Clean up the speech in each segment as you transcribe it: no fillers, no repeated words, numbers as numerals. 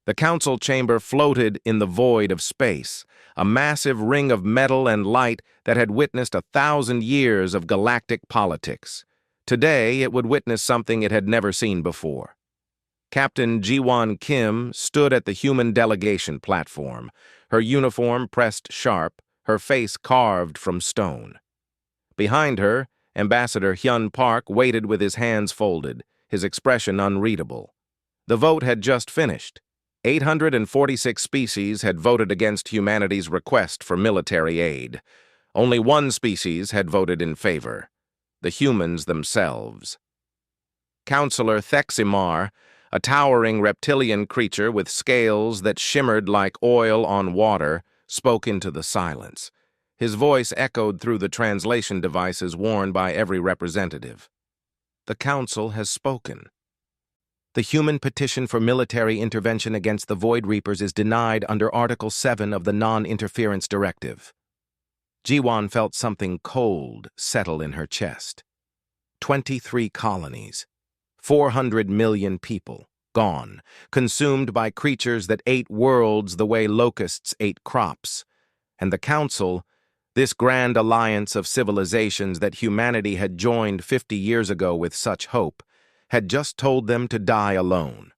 The council chamber floated in the void of space, a massive ring of metal and light that had witnessed 1,000 years of galactic politics. Today, it would witness something it had never seen before. Captain Ji-won Kim stood at the human delegation platform, her uniform pressed sharp, her face carved from stone. Behind her, Ambassador Hyun Park waited with his hands folded, his expression unreadable. The vote had just finished. 846 species had voted against humanity's request for military aid. Only one species had voted in favor: the humans themselves. Counselor Theximar, a towering reptilian creature with scales that shimmered like oil on water, spoke into the silence. His voice echoed through the translation devices worn by every representative. The council has spoken. The human petition for military intervention against the Void Reapers is denied under Article 7 of the Non-Interference Directive. Ji-won felt something cold settle in her chest. 23 colonies, 400 million people, gone, consumed by creatures that ate worlds the way locusts ate crops. And the council, this grand alliance of civilizations that humanity had joined 50 years ago with such hope, had just told them to die alone.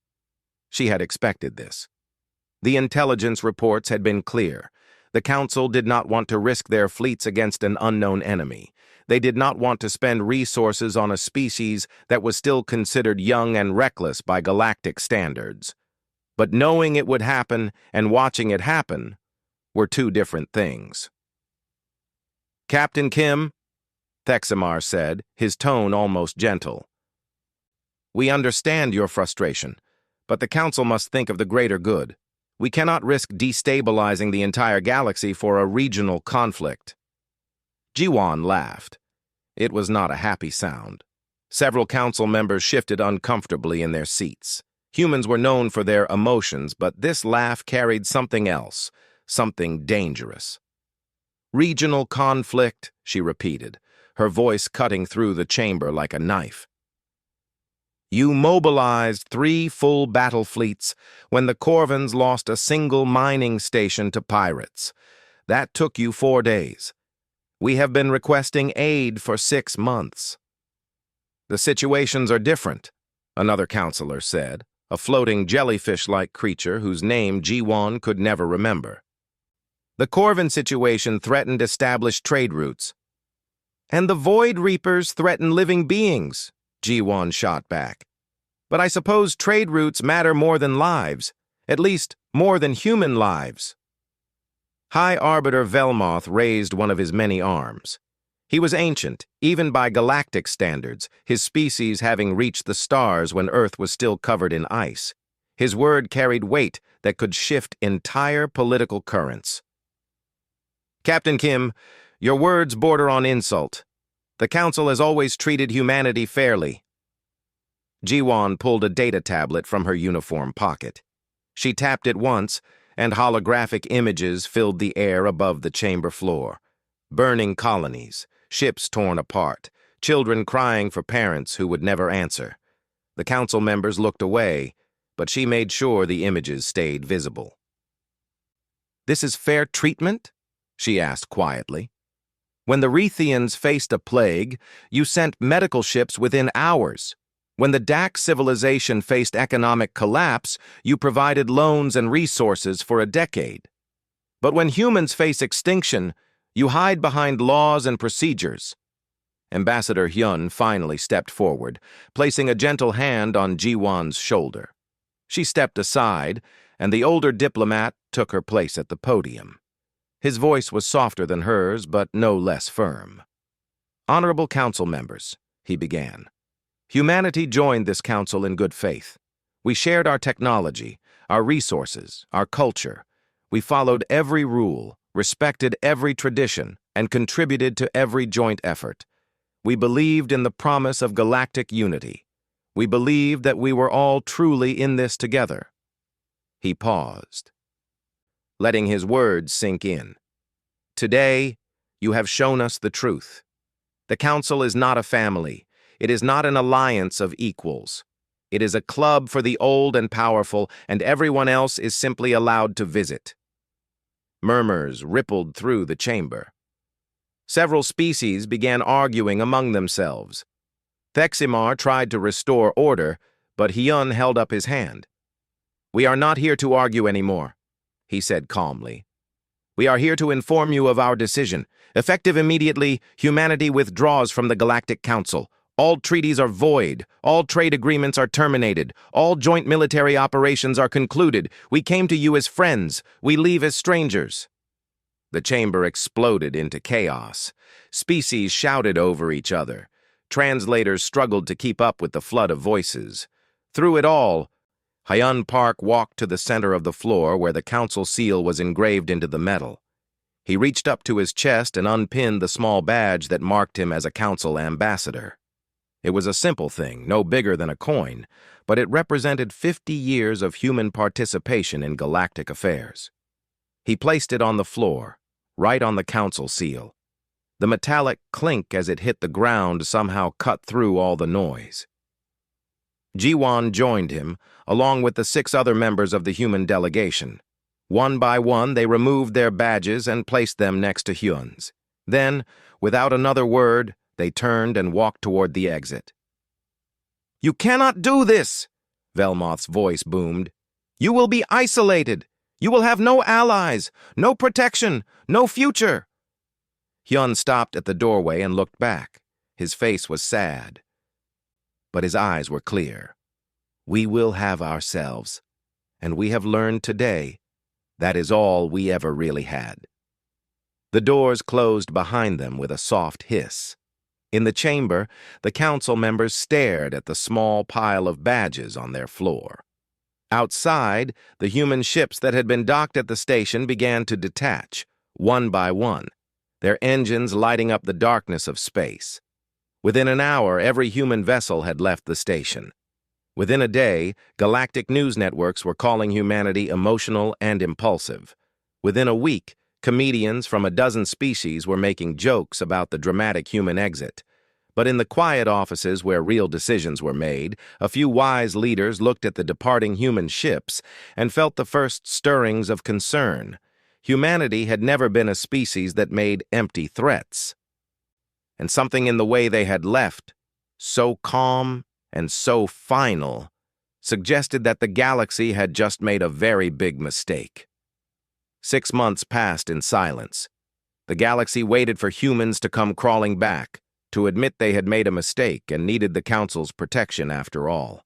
She had expected this. The intelligence reports had been clear. The Council did not want to risk their fleets against an unknown enemy. They did not want to spend resources on a species that was still considered young and reckless by galactic standards. But knowing it would happen and watching it happen were two different things. "Captain Kim," Theximar said, his tone almost gentle. "We understand your frustration, but the Council must think of the greater good. We cannot risk destabilizing the entire galaxy for a regional conflict." Ji-won laughed. It was not a happy sound. Several council members shifted uncomfortably in their seats. Humans were known for their emotions, but this laugh carried something else, something dangerous. "Regional conflict," she repeated, her voice cutting through the chamber like a knife. "You mobilized 3 full battle fleets when the Corvins lost a single mining station to pirates. That took you 4 days. We have been requesting aid for 6 months." "The situations are different," another counselor said, a floating jellyfish-like creature whose name Ji-won could never remember. "The Corvin situation threatened established trade routes." "And the Void Reapers threaten living beings," Ji-won shot back. "But I suppose trade routes matter more than lives, at least more than human lives." High Arbiter Velmoth raised one of his many arms. He was ancient, even by galactic standards, his species having reached the stars when Earth was still covered in ice. His word carried weight that could shift entire political currents. "Captain Kim, your words border on insult. The Council has always treated humanity fairly." Ji-won pulled a data tablet from her uniform pocket. She tapped it once, and holographic images filled the air above the chamber floor. Burning colonies, ships torn apart, children crying for parents who would never answer. The council members looked away, but she made sure the images stayed visible. "This is fair treatment?" she asked quietly. "When the Rethians faced a plague, you sent medical ships within hours. When the Dax civilization faced economic collapse, you provided loans and resources for a decade. But when humans face extinction, you hide behind laws and procedures." Ambassador Hyun finally stepped forward, placing a gentle hand on Ji-won's shoulder. She stepped aside, and the older diplomat took her place at the podium. His voice was softer than hers, but no less firm. "Honorable council members," he began. "Humanity joined this council in good faith. We shared our technology, our resources, our culture. We followed every rule, respected every tradition, and contributed to every joint effort. We believed in the promise of galactic unity. We believed that we were all truly in this together." He paused, letting his words sink in. "Today, you have shown us the truth. The Council is not a family. It is not an alliance of equals. It is a club for the old and powerful, and everyone else is simply allowed to visit. Murmurs rippled through the chamber. Several species began arguing among themselves. Theximar tried to restore order, but Hyun held up his hand. "We are not here to argue anymore," he said calmly. "We are here to inform you of our decision. Effective immediately, humanity withdraws from the Galactic Council. All treaties are void. All trade agreements are terminated. All joint military operations are concluded. We came to you as friends. We leave as strangers." The chamber exploded into chaos. Species shouted over each other. Translators struggled to keep up with the flood of voices. Through it all, Hyun Park walked to the center of the floor where the council seal was engraved into the metal. He reached up to his chest and unpinned the small badge that marked him as a council ambassador. It was a simple thing, no bigger than a coin, but it represented 50 years of human participation in galactic affairs. He placed it on the floor, right on the council seal. The metallic clink as it hit the ground somehow cut through all the noise. Jiwon joined him, along with the 6 other members of the human delegation. One by one, they removed their badges and placed them next to Hyun's. Then, without another word, they turned and walked toward the exit. "You cannot do this!" Velmoth's voice boomed. "You will be isolated! You will have no allies, no protection, no future!" Hyun stopped at the doorway and looked back. His face was sad, but his eyes were clear. "We will have ourselves, and we have learned today that is all we ever really had." The doors closed behind them with a soft hiss. In the chamber, the council members stared at the small pile of badges on their floor. Outside, the human ships that had been docked at the station began to detach, one by one, their engines lighting up the darkness of space. Within an hour, every human vessel had left the station. Within a day, galactic news networks were calling humanity emotional and impulsive. Within a week, comedians from a dozen species were making jokes about the dramatic human exit. But in the quiet offices where real decisions were made, a few wise leaders looked at the departing human ships and felt the first stirrings of concern. Humanity had never been a species that made empty threats. And something in the way they had left, so calm and so final, suggested that the galaxy had just made a very big mistake. 6 months passed in silence. The galaxy waited for humans to come crawling back, to admit they had made a mistake and needed the Council's protection after all.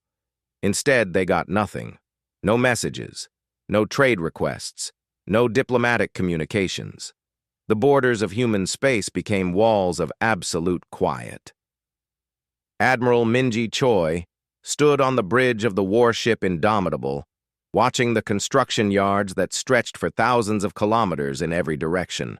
Instead, they got nothing. No messages, no trade requests, no diplomatic communications. The borders of human space became walls of absolute quiet. Admiral Minji Choi stood on the bridge of the warship Indomitable, watching the construction yards that stretched for thousands of kilometers in every direction.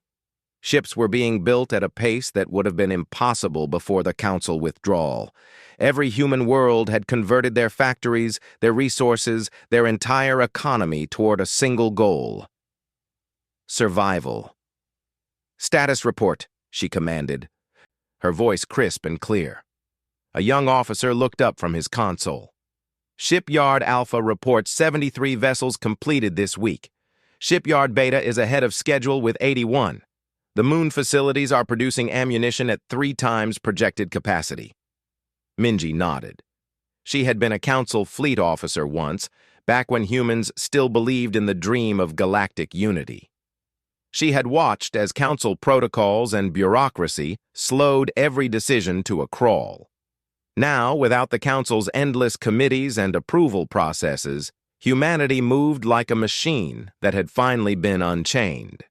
Ships were being built at a pace that would have been impossible before the Council withdrawal. Every human world had converted their factories, their resources, their entire economy toward a single goal: survival. "Status report," she commanded, her voice crisp and clear. A young officer looked up from his console. "Shipyard Alpha reports 73 vessels completed this week. Shipyard Beta is ahead of schedule with 81. The moon facilities are producing ammunition at 3 times projected capacity." Minji nodded. She had been a Council fleet officer once, back when humans still believed in the dream of galactic unity. She had watched as Council protocols and bureaucracy slowed every decision to a crawl. Now, without the Council's endless committees and approval processes, humanity moved like a machine that had finally been unchained.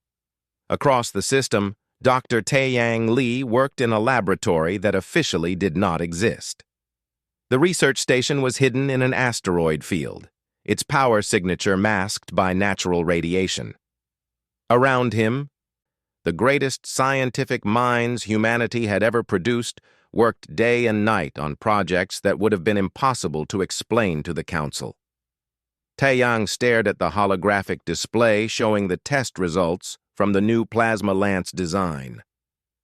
Across the system, Dr. Taeyang Lee worked in a laboratory that officially did not exist. The research station was hidden in an asteroid field, its power signature masked by natural radiation. Around him, the greatest scientific minds humanity had ever produced worked day and night on projects that would have been impossible to explain to the Council. Taeyang stared at the holographic display showing the test results from the new plasma lance design.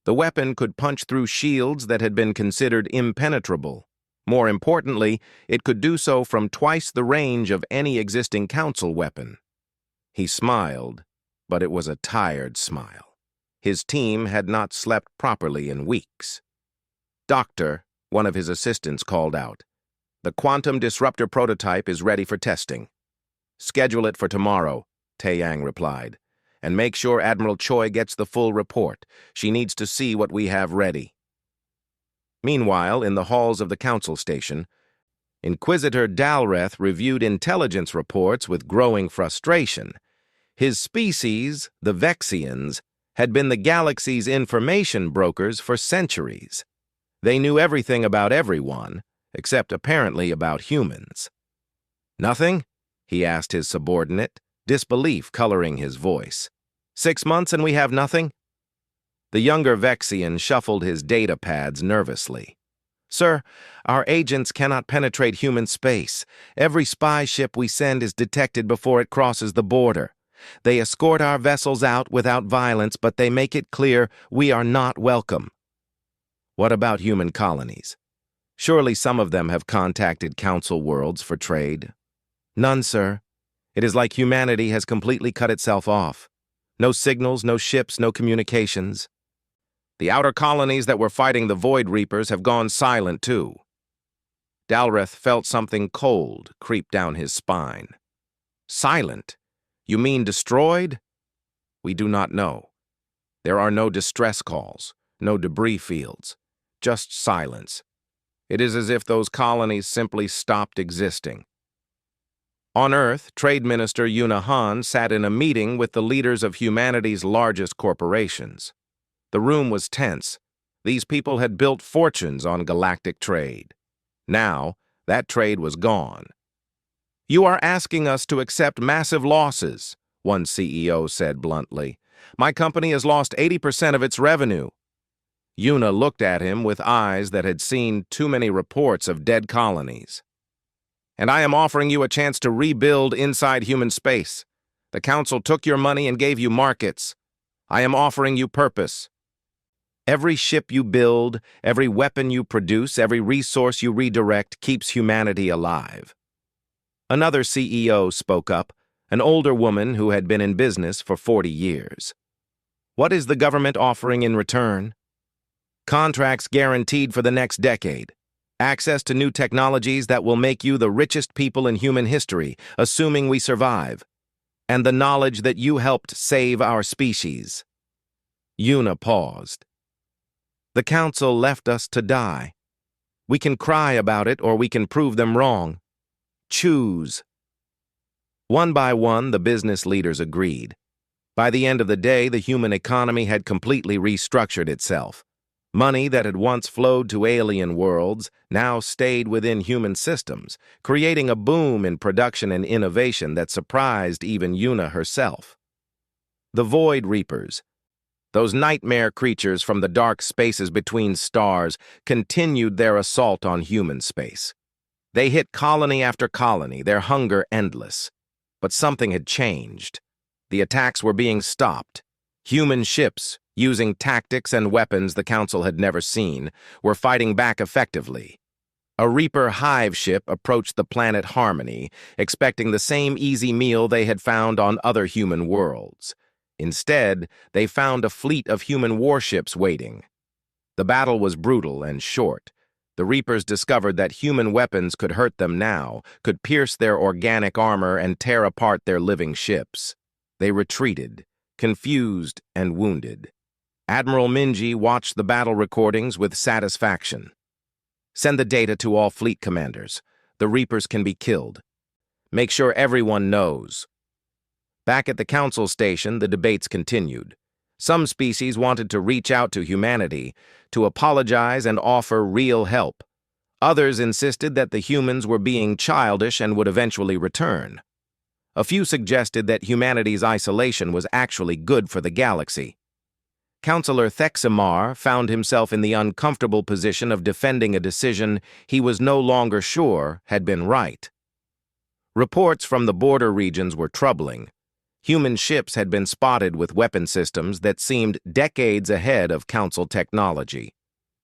The weapon could punch through shields that had been considered impenetrable. More importantly, it could do so from twice the range of any existing Council weapon. He smiled, but it was a tired smile. His team had not slept properly in weeks. "Doctor," one of his assistants called out, "the quantum disruptor prototype is ready for testing." "Schedule it for tomorrow," Taeyang replied, "and make sure Admiral Choi gets the full report. She needs to see what we have ready." Meanwhile, in the halls of the Council Station, Inquisitor Dalreth reviewed intelligence reports with growing frustration. His species, the Vexians, had been the galaxy's information brokers for centuries. They knew everything about everyone, except apparently about humans. "Nothing?" he asked his subordinate, disbelief coloring his voice. "6 months and we have nothing?" The younger Vexian shuffled his data pads nervously. "Sir, our agents cannot penetrate human space. Every spy ship we send is detected before it crosses the border. They escort our vessels out without violence, but they make it clear we are not welcome." "What about human colonies? Surely some of them have contacted Council worlds for trade." "None, sir. It is like humanity has completely cut itself off. No signals, no ships, no communications. The outer colonies that were fighting the Void Reapers have gone silent, too." Dalreth felt something cold creep down his spine. "Silent? You mean destroyed?" "We do not know. There are no distress calls, no debris fields, just silence. It is as if those colonies simply stopped existing." On Earth, Trade Minister Yuna Han sat in a meeting with the leaders of humanity's largest corporations. The room was tense. These people had built fortunes on galactic trade. Now, that trade was gone. "You are asking us to accept massive losses," one CEO said bluntly. "My company has lost 80% of its revenue." Yuna looked at him with eyes that had seen too many reports of dead colonies. "And I am offering you a chance to rebuild inside human space. The Council took your money and gave you markets. I am offering you purpose. Every ship you build, every weapon you produce, every resource you redirect keeps humanity alive." Another CEO spoke up, an older woman who had been in business for 40 years. "What is the government offering in return?" "Contracts guaranteed for the next decade. Access to new technologies that will make you the richest people in human history, assuming we survive. And the knowledge that you helped save our species." Yuna paused. "The Council left us to die. We can cry about it or we can prove them wrong. Choose." One by one, the business leaders agreed. By the end of the day, the human economy had completely restructured itself. Money that had once flowed to alien worlds now stayed within human systems, creating a boom in production and innovation that surprised even Yuna herself. The Void Reapers, those nightmare creatures from the dark spaces between stars, continued their assault on human space. They hit colony after colony, their hunger endless. But something had changed. The attacks were being stopped. Human ships, using tactics and weapons the Council had never seen, were fighting back effectively. A Reaper hive ship approached the planet Harmony, expecting the same easy meal they had found on other human worlds. Instead, they found a fleet of human warships waiting. The battle was brutal and short. The Reapers discovered that human weapons could hurt them now, could pierce their organic armor and tear apart their living ships. They retreated, confused and wounded. Admiral Minji watched the battle recordings with satisfaction. "Send the data to all fleet commanders. The Reapers can be killed. Make sure everyone knows." Back at the Council Station, the debates continued. Some species wanted to reach out to humanity, to apologize and offer real help. Others insisted that the humans were being childish and would eventually return. A few suggested that humanity's isolation was actually good for the galaxy. Councillor Theximar found himself in the uncomfortable position of defending a decision he was no longer sure had been right. Reports from the border regions were troubling. Human ships had been spotted with weapon systems that seemed decades ahead of Council technology.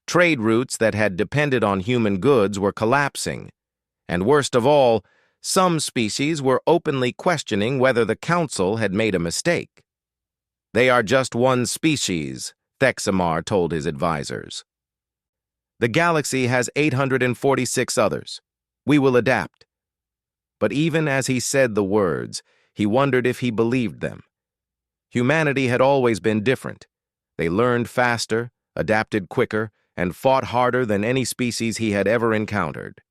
Trade routes that had depended on human goods were collapsing. And worst of all, some species were openly questioning whether the Council had made a mistake. "They are just one species," Thexamar told his advisors. "The galaxy has 846 others. We will adapt." But even as he said the words, he wondered if he believed them. Humanity had always been different. They learned faster, adapted quicker, and fought harder than any species he had ever encountered.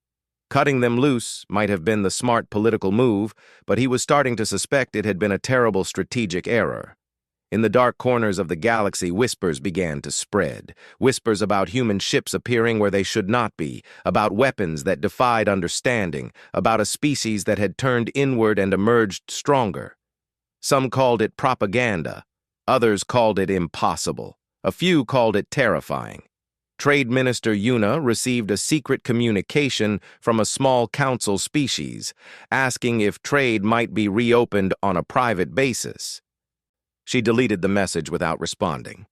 Cutting them loose might have been the smart political move, but he was starting to suspect it had been a terrible strategic error. In the dark corners of the galaxy, whispers began to spread. Whispers about human ships appearing where they should not be, about weapons that defied understanding, about a species that had turned inward and emerged stronger. Some called it propaganda. Others called it impossible. A few called it terrifying. Trade Minister Yuna received a secret communication from a small council species, asking if trade might be reopened on a private basis. She deleted the message without responding.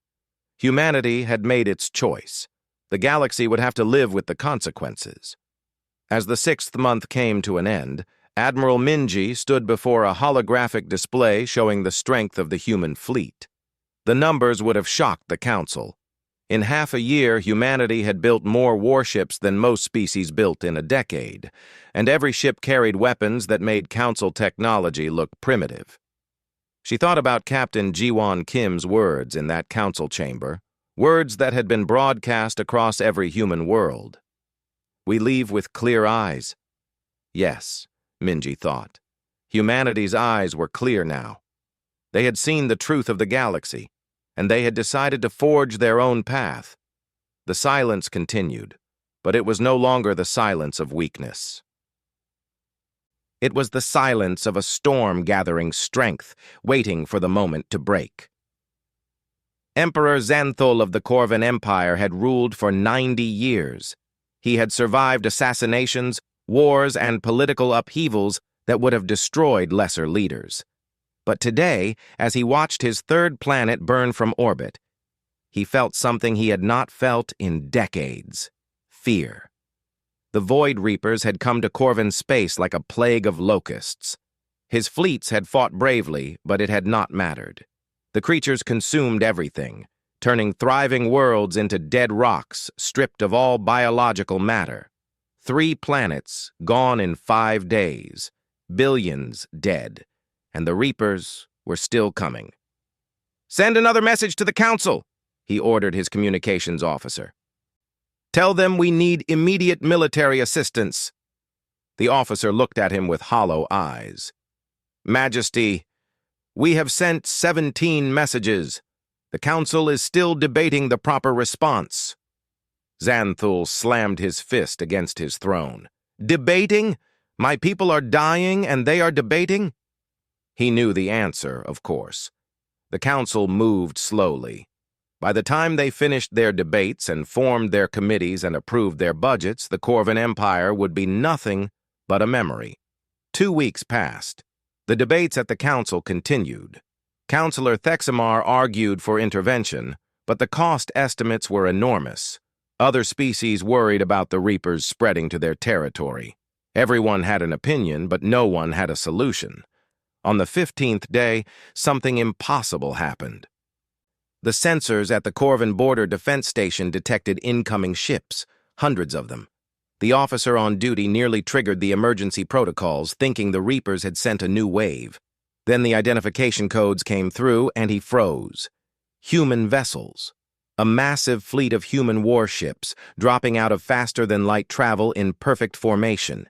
Humanity had made its choice. The galaxy would have to live with the consequences. As the 6th month came to an end, Admiral Minji stood before a holographic display showing the strength of the human fleet. The numbers would have shocked the Council. In half a year, humanity had built more warships than most species built in a decade, and every ship carried weapons that made Council technology look primitive. She thought about Captain Jiwon Kim's words in that council chamber, words that had been broadcast across every human world. "We leave with clear eyes." Yes, Minji thought. Humanity's eyes were clear now. They had seen the truth of the galaxy, and they had decided to forge their own path. The silence continued, but it was no longer the silence of weakness. It was the silence of a storm gathering strength, waiting for the moment to break. Emperor Xanthul of the Corvan Empire had ruled for 90 years. He had survived assassinations, wars, and political upheavals that would have destroyed lesser leaders. But today, as he watched his third planet burn from orbit, he felt something he had not felt in decades: fear. The Void Reapers had come to Corvan space like a plague of locusts. His fleets had fought bravely, but it had not mattered. The creatures consumed everything, turning thriving worlds into dead rocks stripped of all biological matter. 3 planets gone in 5 days, billions dead, and the Reapers were still coming. "Send another message to the Council," he ordered his communications officer. "Tell them we need immediate military assistance." The officer looked at him with hollow eyes. "Majesty, we have sent 17 messages. The Council is still debating the proper response." Xanthul slammed his fist against his throne. "Debating? My people are dying and they are debating?" He knew the answer, of course. The Council moved slowly. By the time they finished their debates and formed their committees and approved their budgets, the Corvan Empire would be nothing but a memory. 2 weeks passed. The debates at the Council continued. Councillor Thexamar argued for intervention, but the cost estimates were enormous. Other species worried about the Reapers spreading to their territory. Everyone had an opinion, but no one had a solution. On the 15th day, something impossible happened. The sensors at the Corvan Border Defense Station detected incoming ships, hundreds of them. The officer on duty nearly triggered the emergency protocols, thinking the Reapers had sent a new wave. Then the identification codes came through, and he froze. Human vessels. A massive fleet of human warships, dropping out of faster-than-light travel in perfect formation.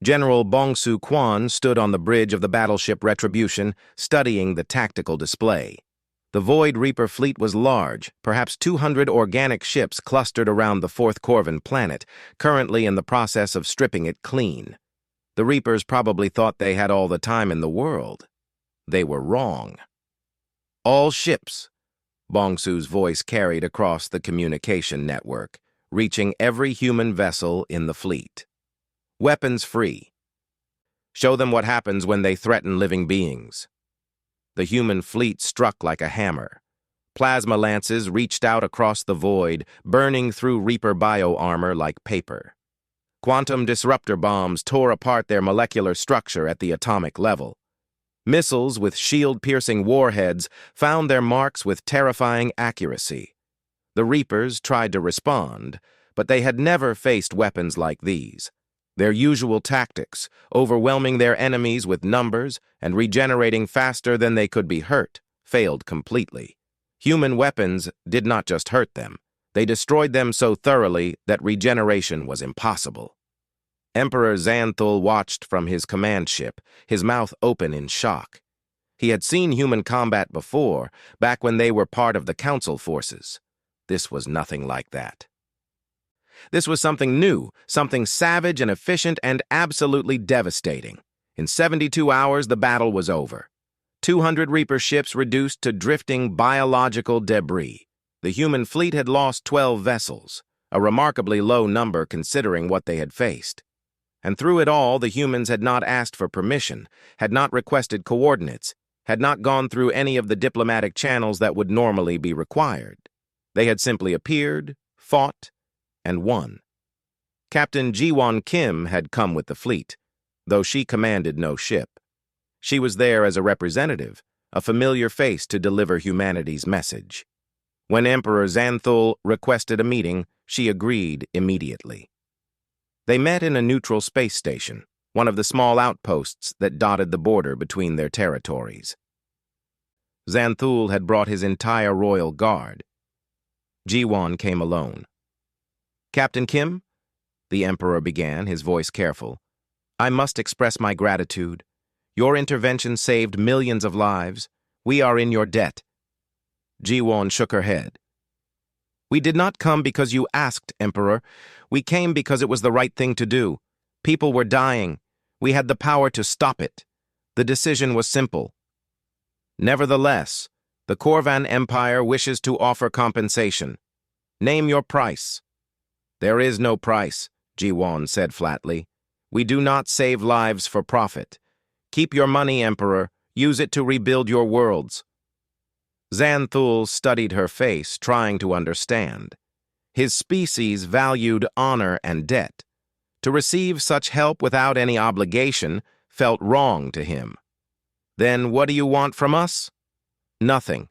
General Bongsu Quan stood on the bridge of the battleship Retribution, studying the tactical display. The Void Reaper fleet was large, perhaps 200 organic ships clustered around the 4th Corvan planet, currently in the process of stripping it clean. The Reapers probably thought they had all the time in the world. They were wrong. "All ships," Bongsu's voice carried across the communication network, reaching every human vessel in the fleet. "Weapons free. Show them what happens when they threaten living beings." The human fleet struck like a hammer. Plasma lances reached out across the void, burning through Reaper bio-armor like paper. Quantum disruptor bombs tore apart their molecular structure at the atomic level. Missiles with shield-piercing warheads found their marks with terrifying accuracy. The Reapers tried to respond, but they had never faced weapons like these. Their usual tactics, overwhelming their enemies with numbers and regenerating faster than they could be hurt, failed completely. Human weapons did not just hurt them. They destroyed them so thoroughly that regeneration was impossible. Emperor Xanthul watched from his command ship, his mouth open in shock. He had seen human combat before, back when they were part of the Council forces. This was nothing like that. This was something new, something savage and efficient and absolutely devastating. In 72 hours, the battle was over. 200 Reaper ships reduced to drifting biological debris. The human fleet had lost 12 vessels, a remarkably low number considering what they had faced. And through it all, the humans had not asked for permission, had not requested coordinates, had not gone through any of the diplomatic channels that would normally be required. They had simply appeared, fought, and won. Captain Jiwon Kim had come with the fleet, though she commanded no ship. She was there as a representative, a familiar face to deliver humanity's message. When Emperor Xanthul requested a meeting, she agreed immediately. They met in a neutral space station, one of the small outposts that dotted the border between their territories. Xanthul had brought his entire royal guard. Jiwon came alone. "Captain Kim," the Emperor began, his voice careful, "I must express my gratitude. Your intervention saved millions of lives. We are in your debt." Jiwon shook her head. "We did not come because you asked, Emperor. We came because it was the right thing to do. People were dying. We had the power to stop it. The decision was simple. Nevertheless, the Korvan Empire wishes to offer compensation. Name your price." "There is no price," Jiwon said flatly. "We do not save lives for profit. Keep your money, Emperor. Use it to rebuild your worlds." Xanthul studied her face, trying to understand. His species valued honor and debt. To receive such help without any obligation felt wrong to him. "Then what do you want from us?" "Nothing.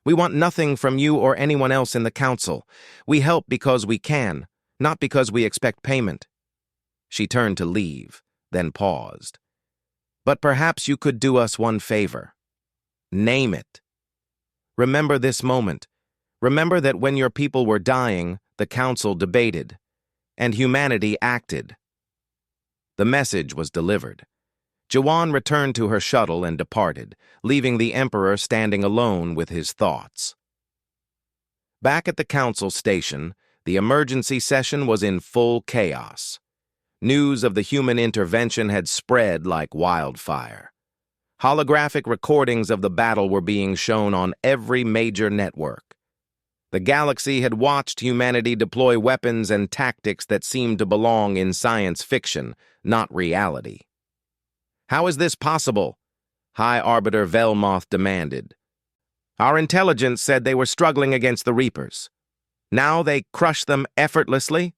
We want nothing from you or anyone else in the Council. We help because we can, not because we expect payment." She turned to leave, then paused. "But perhaps you could do us one favor. Name it. Remember this moment. Remember that when your people were dying, the Council debated, and humanity acted." The message was delivered. Jiwon returned to her shuttle and departed, leaving the Emperor standing alone with his thoughts. Back at the Council station, the emergency session was in full chaos. News of the human intervention had spread like wildfire. Holographic recordings of the battle were being shown on every major network. The galaxy had watched humanity deploy weapons and tactics that seemed to belong in science fiction, not reality. "How is this possible?" High Arbiter Velmoth demanded. "Our intelligence said they were struggling against the Reapers. Now they crush them effortlessly?"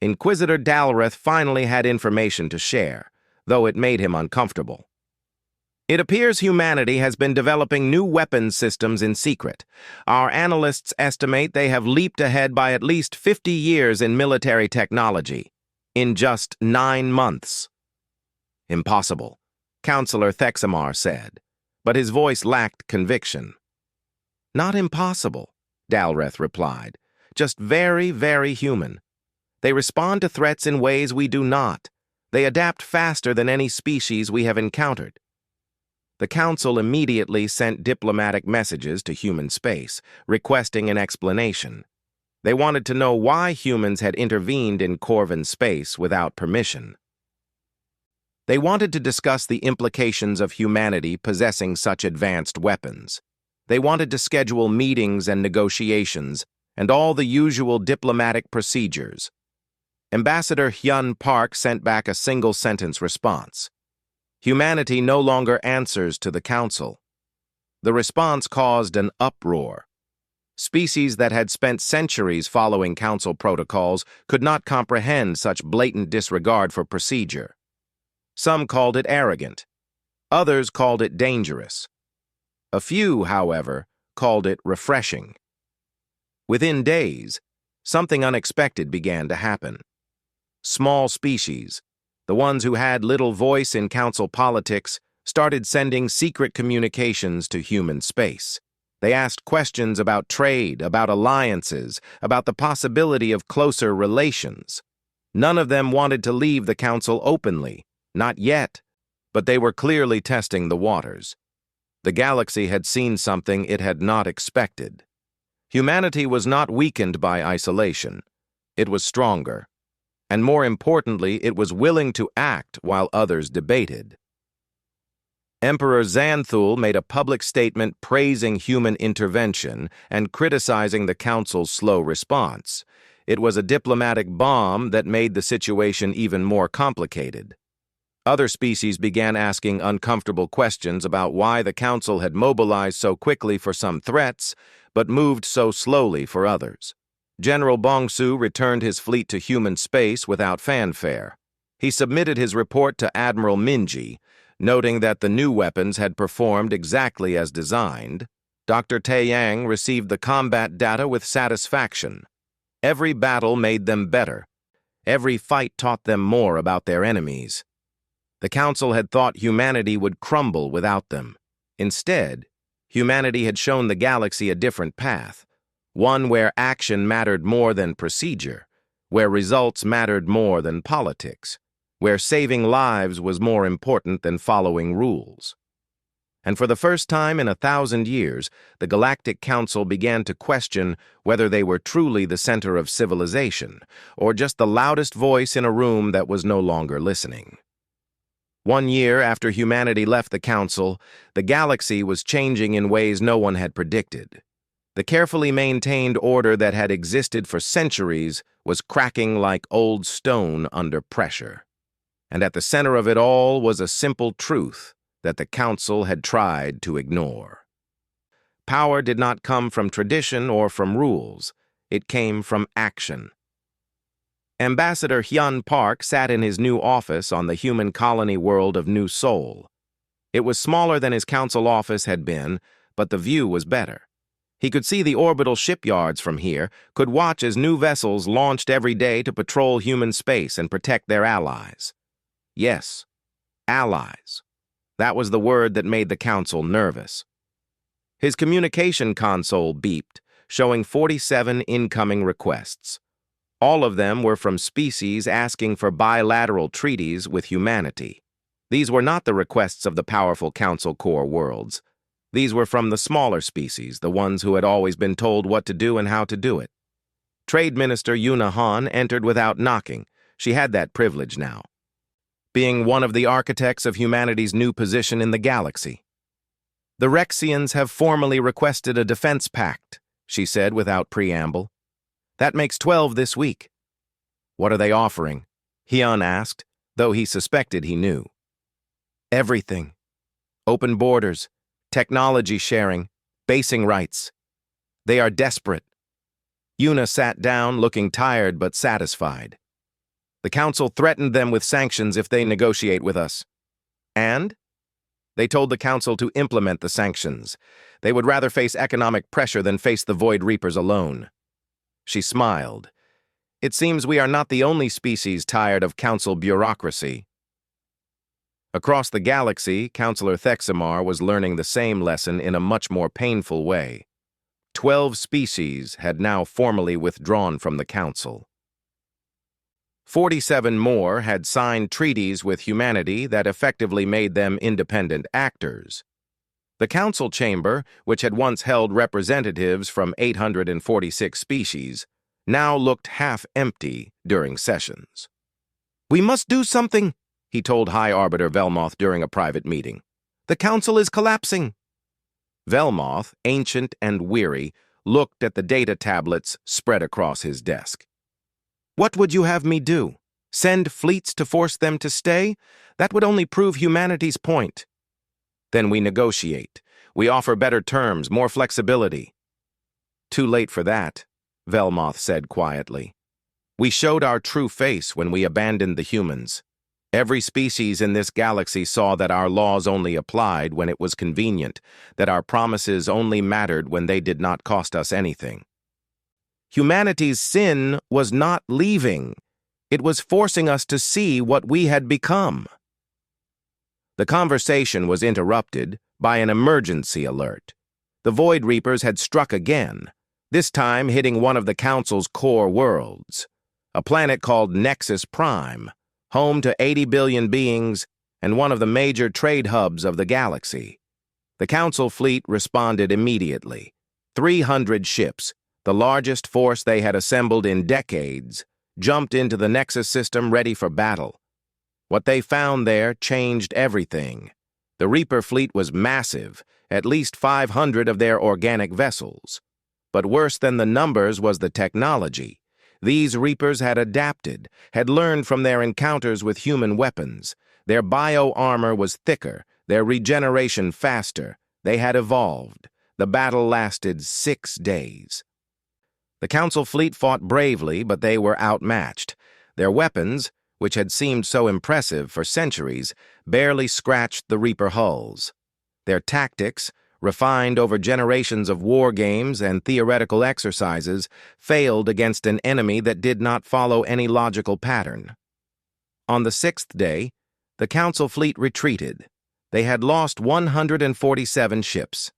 Inquisitor Dalreth finally had information to share, though it made him uncomfortable. "It appears humanity has been developing new weapons systems in secret. Our analysts estimate they have leaped ahead by at least 50 years in military technology, in just 9 months. "Impossible," Counselor Thexamar said, but his voice lacked conviction. "Not impossible," Dalreth replied, "just very, very human. They respond to threats in ways we do not. They adapt faster than any species we have encountered." The Council immediately sent diplomatic messages to human space, requesting an explanation. They wanted to know why humans had intervened in Korvan space without permission. They wanted to discuss the implications of humanity possessing such advanced weapons. They wanted to schedule meetings and negotiations, and all the usual diplomatic procedures. Ambassador Hyun Park sent back a single-sentence response. "Humanity no longer answers to the Council." The response caused an uproar. Species that had spent centuries following council protocols could not comprehend such blatant disregard for procedure. Some called it arrogant. Others called it dangerous. A few, however, called it refreshing. Within days, something unexpected began to happen. Small species, the ones who had little voice in council politics, started sending secret communications to human space. They asked questions about trade, about alliances, about the possibility of closer relations. None of them wanted to leave the council openly, not yet, but they were clearly testing the waters. The galaxy had seen something it had not expected. Humanity was not weakened by isolation. It was stronger. And more importantly, it was willing to act while others debated. Emperor Xanthul made a public statement praising human intervention and criticizing the council's slow response. It was a diplomatic bomb that made the situation even more complicated. Other species began asking uncomfortable questions about why the council had mobilized so quickly for some threats, but moved so slowly for others. General Bongsu returned his fleet to human space without fanfare. He submitted his report to Admiral Minji, noting that the new weapons had performed exactly as designed. Dr. Taeyang received the combat data with satisfaction. Every battle made them better. Every fight taught them more about their enemies. The Council had thought humanity would crumble without them. Instead, humanity had shown the galaxy a different path, one where action mattered more than procedure, where results mattered more than politics, where saving lives was more important than following rules. And for the first time in 1,000 years, the Galactic Council began to question whether they were truly the center of civilization, or just the loudest voice in a room that was no longer listening. 1 year after humanity left the Council, the galaxy was changing in ways no one had predicted. The carefully maintained order that had existed for centuries was cracking like old stone under pressure. And at the center of it all was a simple truth that the Council had tried to ignore. Power did not come from tradition or from rules. It came from action. Ambassador Hyun Park sat in his new office on the human colony world of New Seoul. It was smaller than his council office had been, but the view was better. He could see the orbital shipyards from here, could watch as new vessels launched every day to patrol human space and protect their allies. Yes, allies. That was the word that made the council nervous. His communication console beeped, showing 47 incoming requests. All of them were from species asking for bilateral treaties with humanity. These were not the requests of the powerful Council Core worlds. These were from the smaller species, the ones who had always been told what to do and how to do it. Trade Minister Yuna Han entered without knocking. She had that privilege now, being one of the architects of humanity's new position in the galaxy. "The Rexians have formally requested a defense pact," she said without preamble. "That makes 12 this week." "What are they offering?" Hyun asked, though he suspected he knew. "Everything. Open borders, technology sharing, basing rights. They are desperate." Yuna sat down, looking tired but satisfied. "The Council threatened them with sanctions if they negotiate with us." "And?" "They told the Council to implement the sanctions. They would rather face economic pressure than face the Void Reapers alone." She smiled. "It seems we are not the only species tired of council bureaucracy." Across the galaxy, Councillor Thexamar was learning the same lesson in a much more painful way. 12 species had now formally withdrawn from the Council. 47 more had signed treaties with humanity that effectively made them independent actors. The Council Chamber, which had once held representatives from 846 species, now looked half empty during sessions. "We must do something," he told High Arbiter Velmoth during a private meeting. "The Council is collapsing." Velmoth, ancient and weary, looked at the data tablets spread across his desk. "What would you have me do? Send fleets to force them to stay? That would only prove humanity's point." "Then we negotiate. We offer better terms, more flexibility." "Too late for that," Velmoth said quietly. "We showed our true face when we abandoned the humans. Every species in this galaxy saw that our laws only applied when it was convenient, that our promises only mattered when they did not cost us anything. Humanity's sin was not leaving. It was forcing us to see what we had become." The conversation was interrupted by an emergency alert. The Void Reapers had struck again, this time hitting one of the Council's core worlds, a planet called Nexus Prime, home to 80 billion beings and one of the major trade hubs of the galaxy. The Council fleet responded immediately. 300 ships, the largest force they had assembled in decades, jumped into the Nexus system ready for battle. What they found there changed everything. The Reaper fleet was massive, at least 500 of their organic vessels. But worse than the numbers was the technology. These Reapers had adapted, had learned from their encounters with human weapons. Their bio-armor was thicker, their regeneration faster. They had evolved. The battle lasted 6 days. The Council fleet fought bravely, but they were outmatched. Their weapons, which had seemed so impressive for centuries, barely scratched the Reaper hulls. Their tactics, refined over generations of war games and theoretical exercises, failed against an enemy that did not follow any logical pattern. On the 6th day, the Council fleet retreated. They had lost 147 ships.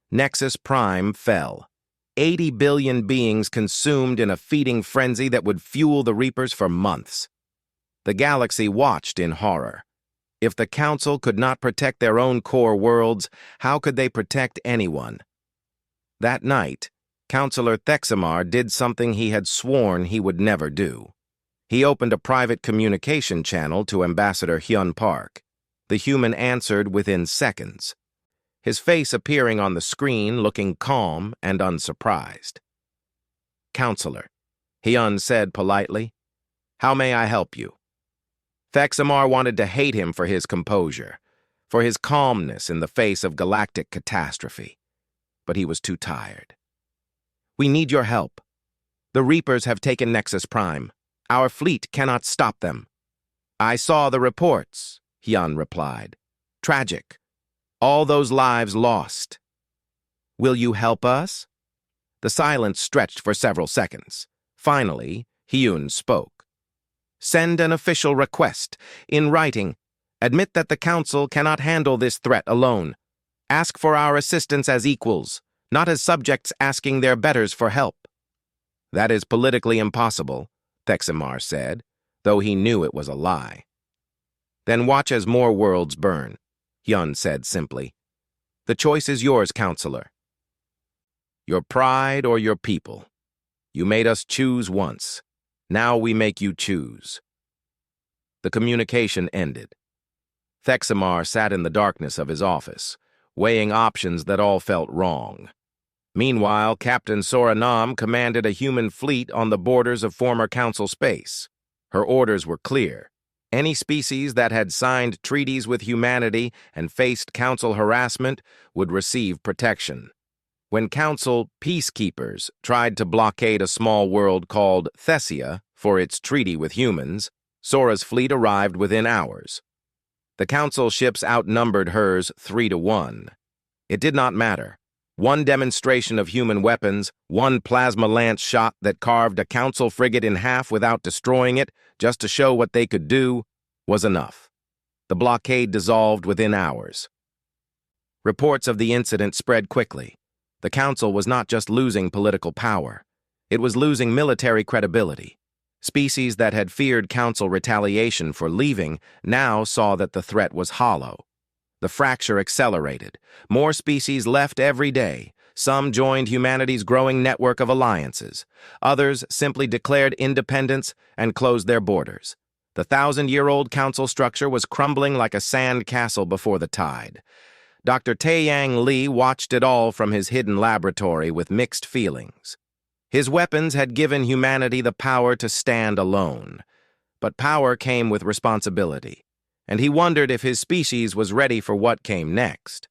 Nexus Prime fell. 80 billion beings consumed in a feeding frenzy that would fuel the Reapers for months. The galaxy watched in horror. If the Council could not protect their own core worlds, how could they protect anyone? That night, Councillor Thexamar did something he had sworn he would never do. He opened a private communication channel to Ambassador Hyun Park. The human answered within seconds, his face appearing on the screen looking calm and unsurprised. "Counselor," Hyun said politely, "how may I help you?" Thexamar wanted to hate him for his composure, for his calmness in the face of galactic catastrophe. But he was too tired. "We need your help. The Reapers have taken Nexus Prime. Our fleet cannot stop them." "I saw the reports," Hyun replied. "Tragic. All those lives lost." "Will you help us?" The silence stretched for several seconds. Finally, Hyun spoke. "Send an official request, in writing. Admit that the Council cannot handle this threat alone. Ask for our assistance as equals, not as subjects asking their betters for help." "That is politically impossible," Thexamar said, though he knew it was a lie. "Then watch as more worlds burn," Hyun said simply. "The choice is yours, Counselor. Your pride or your people. You made us choose once. Now we make you choose." The communication ended. Thexamar sat in the darkness of his office, weighing options that all felt wrong. Meanwhile, Captain Soranam commanded a human fleet on the borders of former Council space. Her orders were clear. Any species that had signed treaties with humanity and faced Council harassment would receive protection. When Council peacekeepers tried to blockade a small world called Thessia for its treaty with humans, Sora's fleet arrived within hours. The Council ships outnumbered hers 3-1. It did not matter. One demonstration of human weapons, one plasma lance shot that carved a Council frigate in half without destroying it, just to show what they could do, was enough. The blockade dissolved within hours. Reports of the incident spread quickly. The Council was not just losing political power. It was losing military credibility. Species that had feared Council retaliation for leaving now saw that the threat was hollow. The fracture accelerated. More species left every day. Some joined humanity's growing network of alliances. Others simply declared independence and closed their borders. The 1,000-year-old Council structure was crumbling like a sand castle before the tide. Dr. Taeyang Lee watched it all from his hidden laboratory with mixed feelings. His weapons had given humanity the power to stand alone. But power came with responsibility, and he wondered if his species was ready for what came next.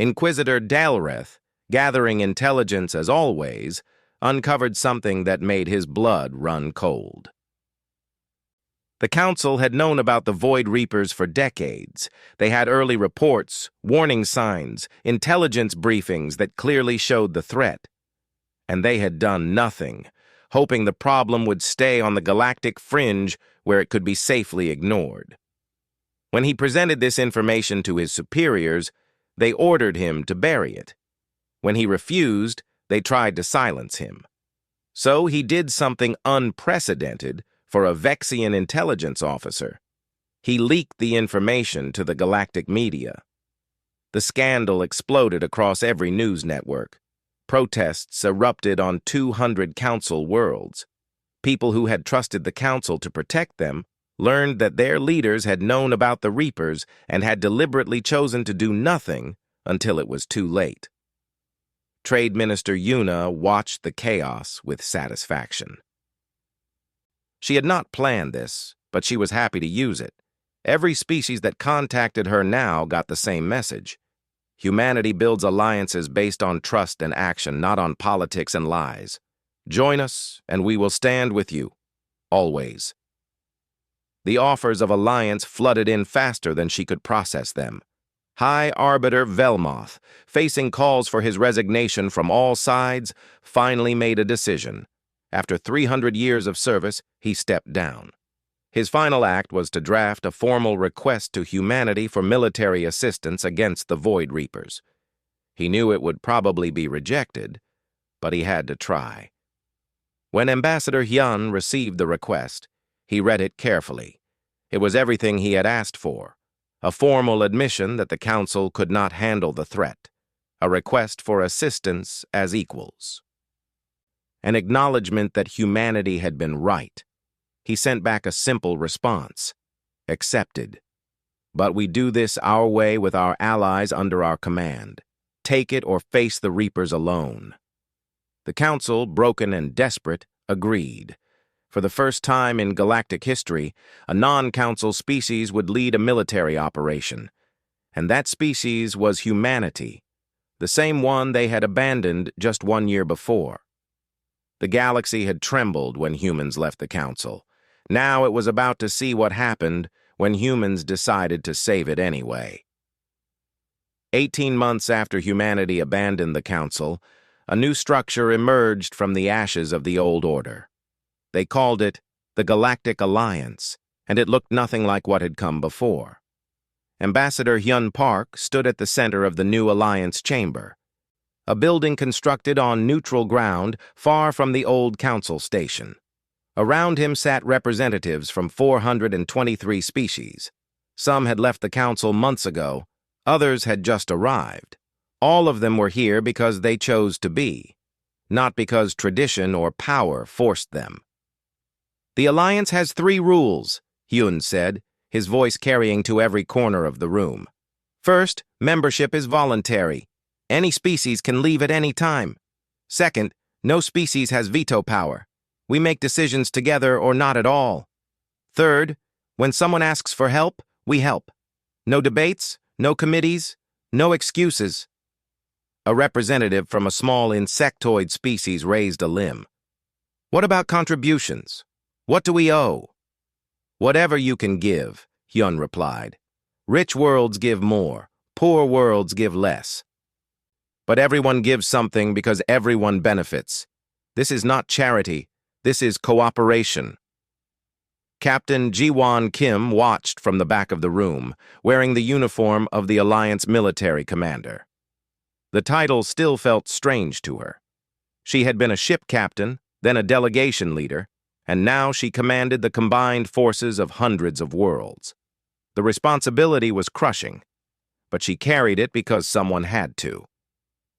Inquisitor Dalrith, gathering intelligence as always, uncovered something that made his blood run cold. The Council had known about the Void Reapers for decades. They had early reports, warning signs, intelligence briefings that clearly showed the threat. And they had done nothing, hoping the problem would stay on the galactic fringe where it could be safely ignored. When he presented this information to his superiors, they ordered him to bury it. When he refused, they tried to silence him. So he did something unprecedented for a Vexian intelligence officer. He leaked the information to the galactic media. The scandal exploded across every news network. Protests erupted on 200 Council worlds. People who had trusted the Council to protect them learned that their leaders had known about the Reapers and had deliberately chosen to do nothing until it was too late. Trade Minister Yuna watched the chaos with satisfaction. She had not planned this, but she was happy to use it. Every species that contacted her now got the same message. Humanity builds alliances based on trust and action, not on politics and lies. Join us, and we will stand with you. Always. The offers of alliance flooded in faster than she could process them. High Arbiter Velmoth, facing calls for his resignation from all sides, finally made a decision. After 300 years of service, he stepped down. His final act was to draft a formal request to humanity for military assistance against the Void Reapers. He knew it would probably be rejected, but he had to try. When Ambassador Hyun received the request, he read it carefully. It was everything he had asked for. A formal admission that the Council could not handle the threat. A request for assistance as equals. An acknowledgement that humanity had been right. He sent back a simple response. Accepted. But we do this our way with our allies under our command. Take it or face the Reapers alone. The Council, broken and desperate, agreed. For the first time in galactic history, a non-Council species would lead a military operation. And that species was humanity, the same one they had abandoned just 1 year before. The galaxy had trembled when humans left the Council. Now it was about to see what happened when humans decided to save it anyway. 18 months after humanity abandoned the Council, a new structure emerged from the ashes of the old order. They called it the Galactic Alliance, and it looked nothing like what had come before. Ambassador Hyun Park stood at the center of the new Alliance chamber, a building constructed on neutral ground far from the old Council station. Around him sat representatives from 423 species. Some had left the Council months ago, others had just arrived. All of them were here because they chose to be, not because tradition or power forced them. The Alliance has 3 rules, Hyun said, his voice carrying to every corner of the room. First, membership is voluntary. Any species can leave at any time. Second, no species has veto power. We make decisions together or not at all. Third, when someone asks for help, we help. No debates, no committees, no excuses. A representative from a small insectoid species raised a limb. What about contributions? What do we owe? Whatever you can give, Hyun replied. Rich worlds give more, poor worlds give less. But everyone gives something because everyone benefits. This is not charity, this is cooperation. Captain Ji-won Kim watched from the back of the room, wearing the uniform of the Alliance military commander. The title still felt strange to her. She had been a ship captain, then a delegation leader, and now she commanded the combined forces of hundreds of worlds. The responsibility was crushing, but she carried it because someone had to.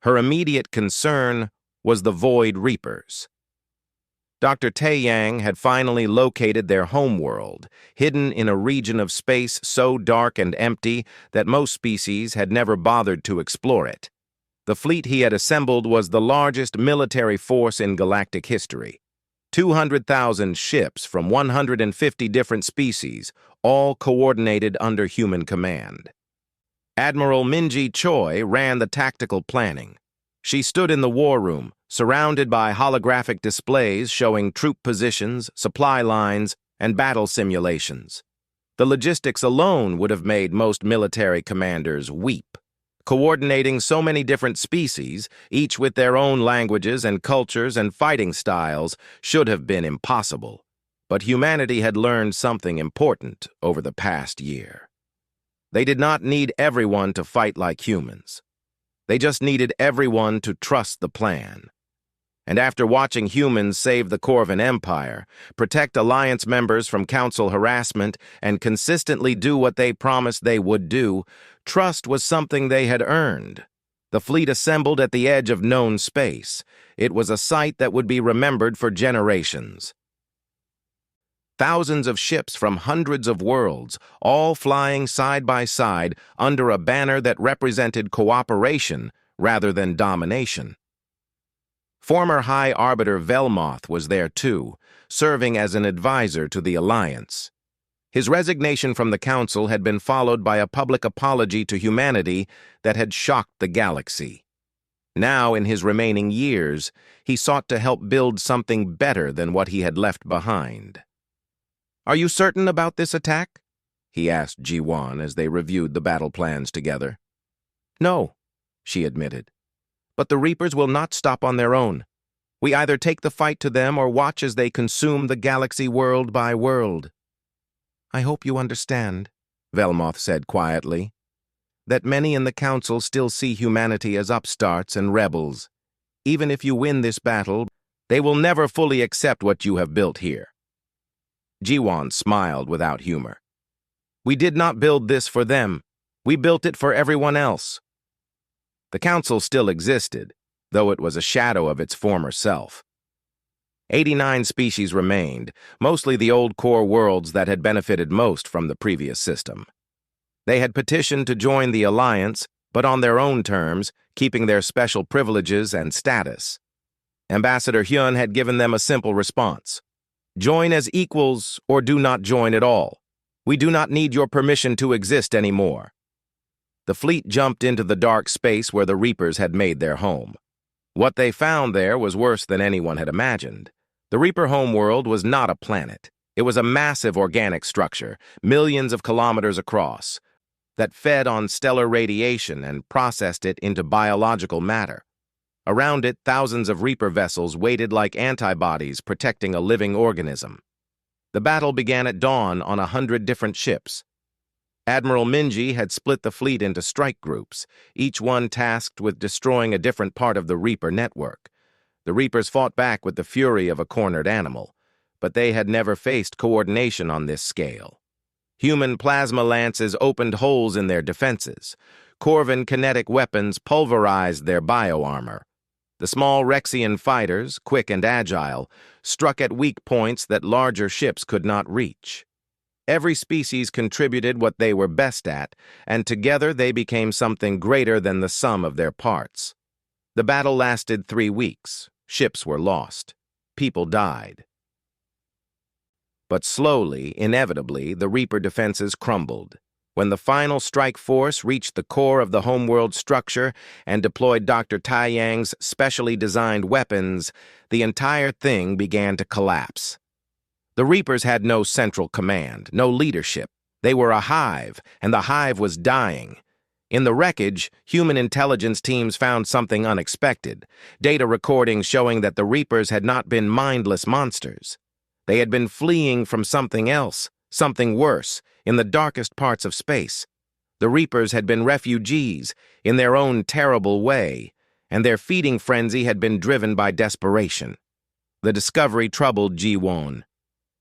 Her immediate concern was the Void Reapers. Dr. Tae-yang had finally located their homeworld, hidden in a region of space so dark and empty that most species had never bothered to explore it. The fleet he had assembled was the largest military force in galactic history. 200,000 ships from 150 different species, all coordinated under human command. Admiral Minji Choi ran the tactical planning. She stood in the war room, surrounded by holographic displays showing troop positions, supply lines, and battle simulations. The logistics alone would have made most military commanders weep. Coordinating so many different species, each with their own languages and cultures and fighting styles, should have been impossible. But humanity had learned something important over the past year. They did not need everyone to fight like humans. They just needed everyone to trust the plan. And after watching humans save the Corvan Empire, protect Alliance members from Council harassment, and consistently do what they promised they would do, trust was something they had earned. The fleet assembled at the edge of known space. It was a sight that would be remembered for generations. Thousands of ships from hundreds of worlds, all flying side by side under a banner that represented cooperation rather than domination. Former High Arbiter Velmoth was there too, serving as an advisor to the Alliance. His resignation from the Council had been followed by a public apology to humanity that had shocked the galaxy. Now, in his remaining years, he sought to help build something better than what he had left behind. "Are you certain about this attack?" he asked Ji-Won as they reviewed the battle plans together. "No," she admitted. "But the Reapers will not stop on their own. We either take the fight to them or watch as they consume the galaxy world by world." "I hope you understand," Velmoth said quietly, "that many in the Council still see humanity as upstarts and rebels. Even if you win this battle, they will never fully accept what you have built here." Ji-Won smiled without humor. "We did not build this for them. We built it for everyone else." The Council still existed, though it was a shadow of its former self. 89 species remained, mostly the old core worlds that had benefited most from the previous system. They had petitioned to join the Alliance, but on their own terms, keeping their special privileges and status. Ambassador Hyun had given them a simple response: "Join as equals or do not join at all. We do not need your permission to exist anymore." The fleet jumped into the dark space where the Reapers had made their home. What they found there was worse than anyone had imagined. The Reaper homeworld was not a planet. It was a massive organic structure, millions of kilometers across, that fed on stellar radiation and processed it into biological matter. Around it, thousands of Reaper vessels waited like antibodies protecting a living organism. The battle began at dawn on 100 different ships. Admiral Minji had split the fleet into strike groups, each one tasked with destroying a different part of the Reaper network. The Reapers fought back with the fury of a cornered animal, but they had never faced coordination on this scale. Human plasma lances opened holes in their defenses. Corvan kinetic weapons pulverized their bioarmor. The small Rexian fighters, quick and agile, struck at weak points that larger ships could not reach. Every species contributed what they were best at, and together they became something greater than the sum of their parts. The battle lasted 3 weeks. Ships were lost. People died. But slowly, inevitably, the Reaper defenses crumbled. When the final strike force reached the core of the homeworld structure and deployed Dr. Taiyang's specially designed weapons, the entire thing began to collapse. The Reapers had no central command, no leadership. They were a hive, and the hive was dying. In the wreckage, human intelligence teams found something unexpected, data recordings showing that the Reapers had not been mindless monsters. They had been fleeing from something else, something worse, in the darkest parts of space. The Reapers had been refugees, in their own terrible way, and their feeding frenzy had been driven by desperation. The discovery troubled Ji-Won.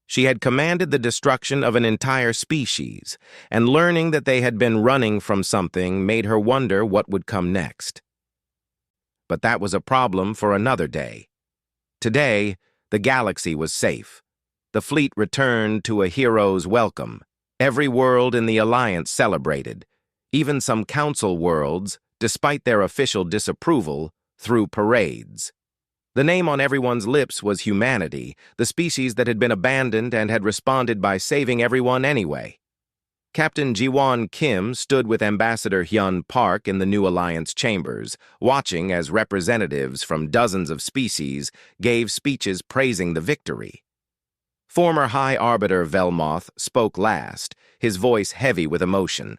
She had commanded the destruction of an entire species, and learning that they had been running from something made her wonder what would come next. But that was a problem for another day. Today, the galaxy was safe. The fleet returned to a hero's welcome. Every world in the Alliance celebrated. Even some Council worlds, despite their official disapproval, threw parades. The name on everyone's lips was humanity, the species that had been abandoned and had responded by saving everyone anyway. Captain Jiwon Kim stood with Ambassador Hyun Park in the New Alliance chambers, watching as representatives from dozens of species gave speeches praising the victory. Former High Arbiter Velmoth spoke last, his voice heavy with emotion.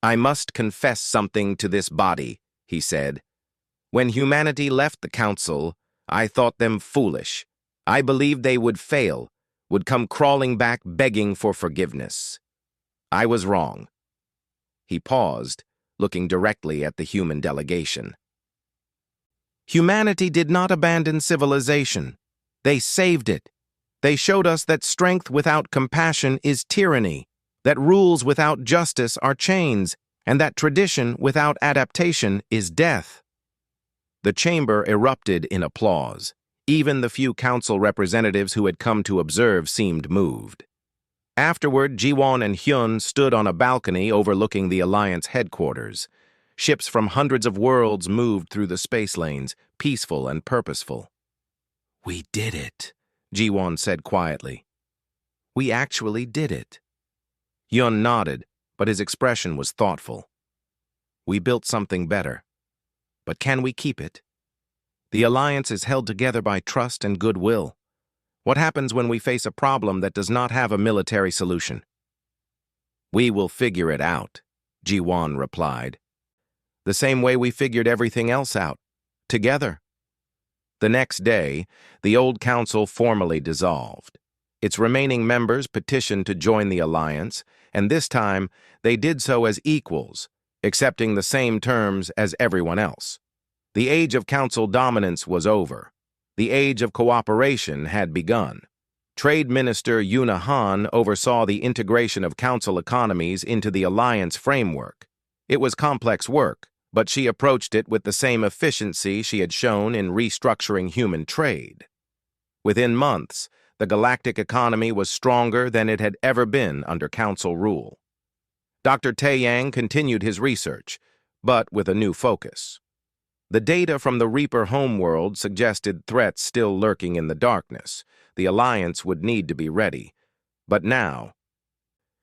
"I must confess something to this body," he said. "When humanity left the Council, I thought them foolish. I believed they would fail, would come crawling back begging for forgiveness. I was wrong." He paused, looking directly at the human delegation. Humanity did not abandon civilization. They saved it. They showed us that strength without compassion is tyranny, that rules without justice are chains, and that tradition without adaptation is death. The chamber erupted in applause. Even the few council representatives who had come to observe seemed moved. Afterward, Jiwon and Hyun stood on a balcony overlooking the Alliance headquarters. Ships from hundreds of worlds moved through the space lanes, peaceful and purposeful. "We did it," Jiwon said quietly. "We actually did it." Hyun nodded, but his expression was thoughtful. "We built something better. But can we keep it? The Alliance is held together by trust and goodwill. What happens when we face a problem that does not have a military solution?" "We will figure it out," Jiwon replied. "The same way we figured everything else out, together." The next day, the old council formally dissolved. Its remaining members petitioned to join the Alliance, and this time they did so as equals, accepting the same terms as everyone else. The age of council dominance was over. The age of cooperation had begun. Trade Minister Yuna Han oversaw the integration of council economies into the Alliance framework. It was complex work, but she approached it with the same efficiency she had shown in restructuring human trade. Within months, the galactic economy was stronger than it had ever been under council rule. Dr. Taeyang continued his research, but with a new focus. The data from the Reaper homeworld suggested threats still lurking in the darkness. The Alliance would need to be ready. But now,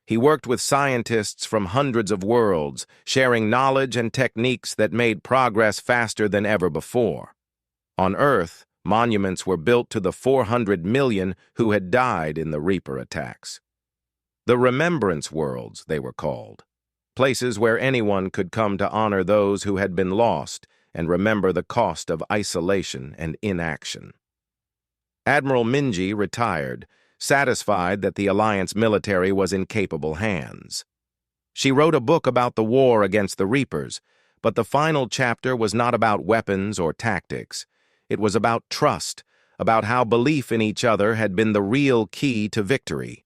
he worked with scientists from hundreds of worlds, sharing knowledge and techniques that made progress faster than ever before. On Earth, monuments were built to the 400 million who had died in the Reaper attacks. The Remembrance Worlds, they were called. Places where anyone could come to honor those who had been lost and remember the cost of isolation and inaction. Admiral Minji retired, satisfied that the Alliance military was in capable hands. She wrote a book about the war against the Reapers, but the final chapter was not about weapons or tactics. It was about trust, about how belief in each other had been the real key to victory.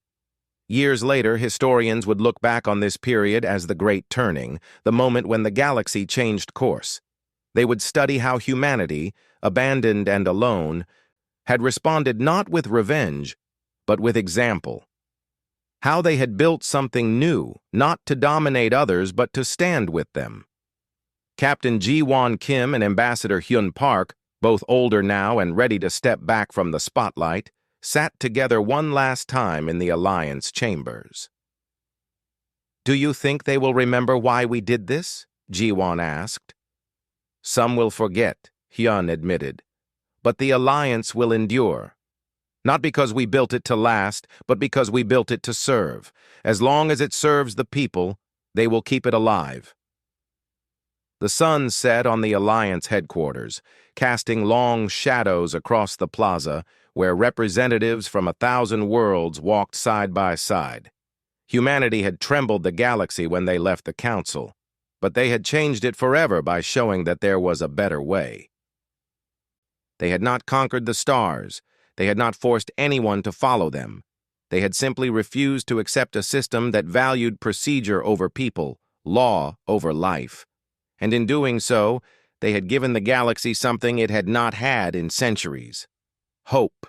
Years later, historians would look back on this period as the Great Turning, the moment when the galaxy changed course. They would study how humanity, abandoned and alone, had responded not with revenge, but with example. How they had built something new, not to dominate others, but to stand with them. Captain Jiwon Kim and Ambassador Hyun Park, both older now and ready to step back from the spotlight, sat together one last time in the Alliance chambers. "Do you think they will remember why we did this?" Jiwon asked. "Some will forget," Hyun admitted. "But the Alliance will endure. Not because we built it to last, but because we built it to serve. As long as it serves the people, they will keep it alive." The sun set on the Alliance headquarters, casting long shadows across the plaza where representatives from 1,000 worlds walked side by side. Humanity had trembled the galaxy when they left the Council, but they had changed it forever by showing that there was a better way. They had not conquered the stars. They had not forced anyone to follow them. They had simply refused to accept a system that valued procedure over people, law over life. And in doing so, they had given the galaxy something it had not had in centuries: hope.